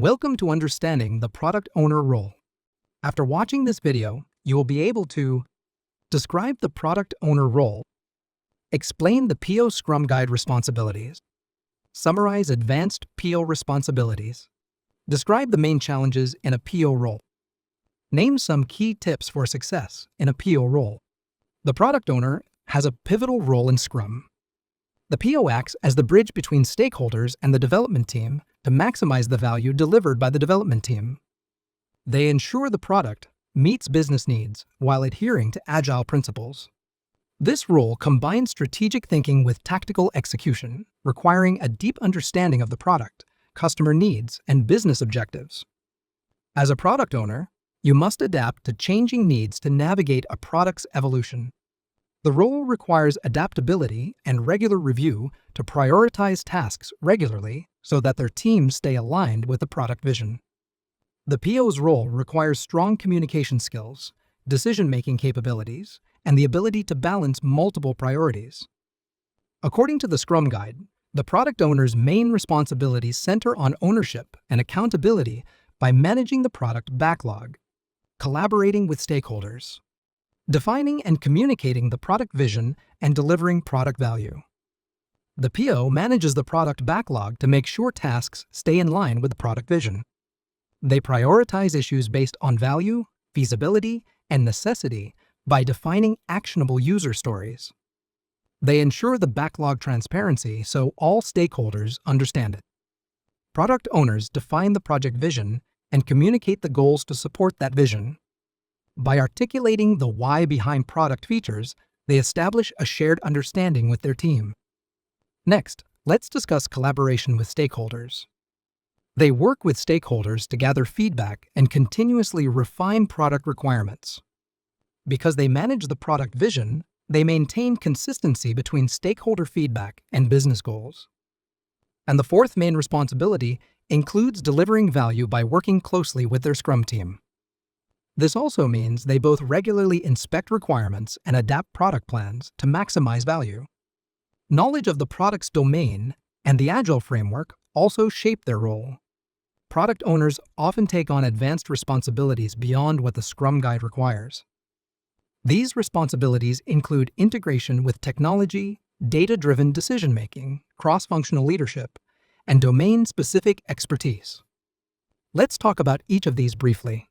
Welcome to understanding the product owner role. After watching this video, you will be able to describe the product owner role, explain the PO Scrum Guide responsibilities, summarize advanced PO responsibilities, describe the main challenges in a PO role, name some key tips for success in a PO role. The product owner has a pivotal role in Scrum. The PO acts as the bridge between stakeholders and the development team to maximize the value delivered by the development team. They ensure the product meets business needs while adhering to agile principles. This role combines strategic thinking with tactical execution, requiring a deep understanding of the product, customer needs, and business objectives. As a product owner, you must adapt to changing needs to navigate a product's evolution. The role requires adaptability and regular review to prioritize tasks regularly so that their teams stay aligned with the product vision. The PO's role requires strong communication skills, decision-making capabilities, and the ability to balance multiple priorities. According to the Scrum Guide, the product owner's main responsibilities center on ownership and accountability by managing the product backlog, collaborating with stakeholders, defining and communicating the product vision, and delivering product value. The PO manages the product backlog to make sure tasks stay in line with the product vision. They prioritize issues based on value, feasibility, and necessity by defining actionable user stories. They ensure the backlog transparency so all stakeholders understand it. Product owners define the project vision and communicate the goals to support that vision. By articulating the why behind product features, they establish a shared understanding with their team. Next, let's discuss collaboration with stakeholders. They work with stakeholders to gather feedback and continuously refine product requirements. Because they manage the product vision, they maintain consistency between stakeholder feedback and business goals. And the fourth main responsibility includes delivering value by working closely with their Scrum team. This also means they both regularly inspect requirements and adapt product plans to maximize value. Knowledge of the product's domain and the Agile framework also shape their role. Product owners often take on advanced responsibilities beyond what the Scrum Guide requires. These responsibilities include integration with technology, data-driven decision-making, cross-functional leadership, and domain-specific expertise. Let's talk about each of these briefly.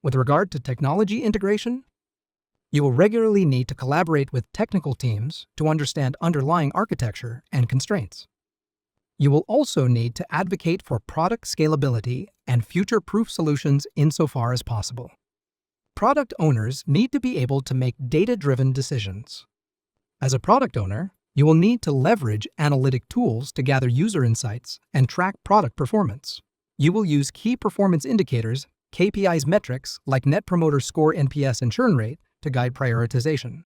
With regard to technology integration, you will regularly need to collaborate with technical teams to understand underlying architecture and constraints. You will also need to advocate for product scalability and future-proof solutions insofar as possible. Product owners need to be able to make data-driven decisions. As a product owner, you will need to leverage analytic tools to gather user insights and track product performance. You will use key performance indicators, KPIs metrics like Net Promoter Score, NPS, and churn rate to guide prioritization.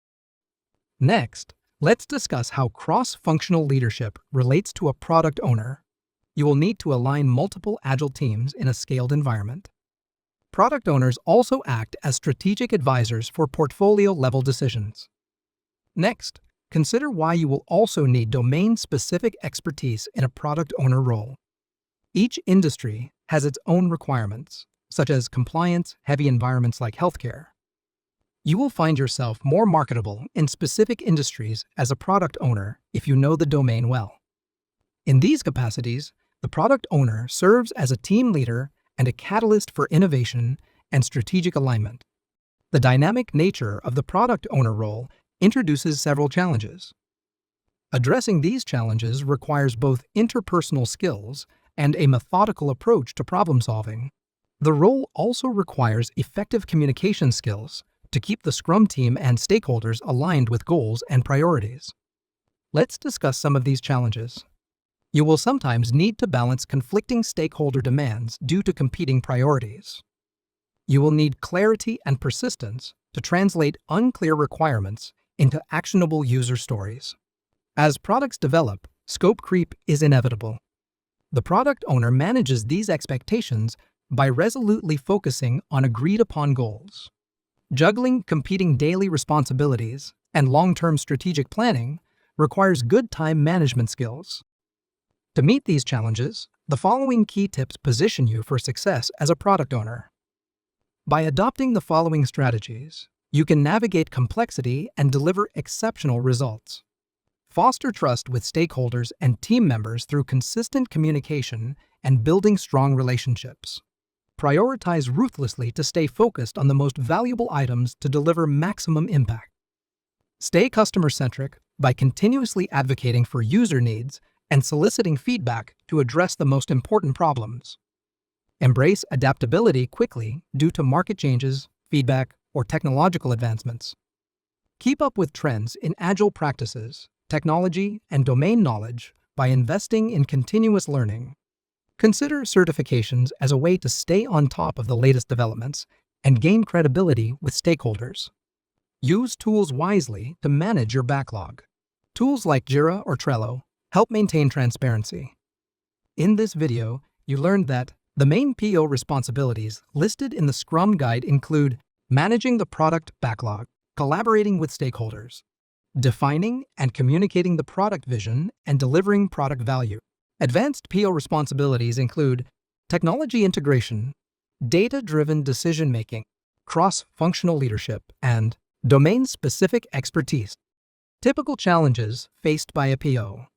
Next, let's discuss how cross-functional leadership relates to a product owner. You will need to align multiple Agile teams in a scaled environment. Product owners also act as strategic advisors for portfolio-level decisions. Next, consider why you will also need domain-specific expertise in a product owner role. Each industry has its own requirements, such as compliance-heavy environments like healthcare. You will find yourself more marketable in specific industries as a product owner if you know the domain well. In these capacities, the product owner serves as a team leader and a catalyst for innovation and strategic alignment. The dynamic nature of the product owner role introduces several challenges. Addressing these challenges requires both interpersonal skills and a methodical approach to problem solving. The role also requires effective communication skills to keep the Scrum team and stakeholders aligned with goals and priorities. Let's discuss some of these challenges. You will sometimes need to balance conflicting stakeholder demands due to competing priorities. You will need clarity and persistence to translate unclear requirements into actionable user stories. As products develop, scope creep is inevitable. The product owner manages these expectations by resolutely focusing on agreed-upon goals. Juggling competing daily responsibilities and long-term strategic planning requires good time management skills. To meet these challenges, The following key tips position you for success as a product owner. By adopting the following strategies, you can navigate complexity and deliver exceptional results. Foster trust with stakeholders and team members through consistent communication and building strong relationships. Prioritize ruthlessly to stay focused on the most valuable items to deliver maximum impact. Stay customer-centric by continuously advocating for user needs and soliciting feedback to address the most important problems. Embrace adaptability quickly due to market changes, feedback, or technological advancements. Keep up with trends in agile practices, technology, and domain knowledge by investing in continuous learning. Consider certifications as a way to stay on top of the latest developments and gain credibility with stakeholders. Use tools wisely to manage your backlog. Tools like Jira or Trello help maintain transparency. In this video, you learned that the main PO responsibilities listed in the Scrum Guide include managing the product backlog, collaborating with stakeholders, defining and communicating the product vision and delivering product value. Advanced PO responsibilities include technology integration, data-driven decision-making, cross-functional leadership, and domain-specific expertise. Typical challenges faced by a PO: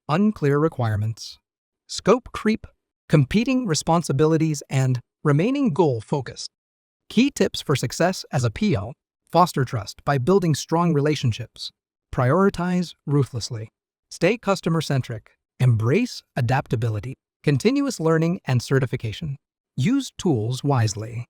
unclear requirements, scope creep, competing responsibilities, and remaining goal-focused. Key tips for success as a PO: foster trust by building strong relationships, prioritize ruthlessly, stay customer-centric, embrace adaptability, continuous learning and certification. Use tools wisely.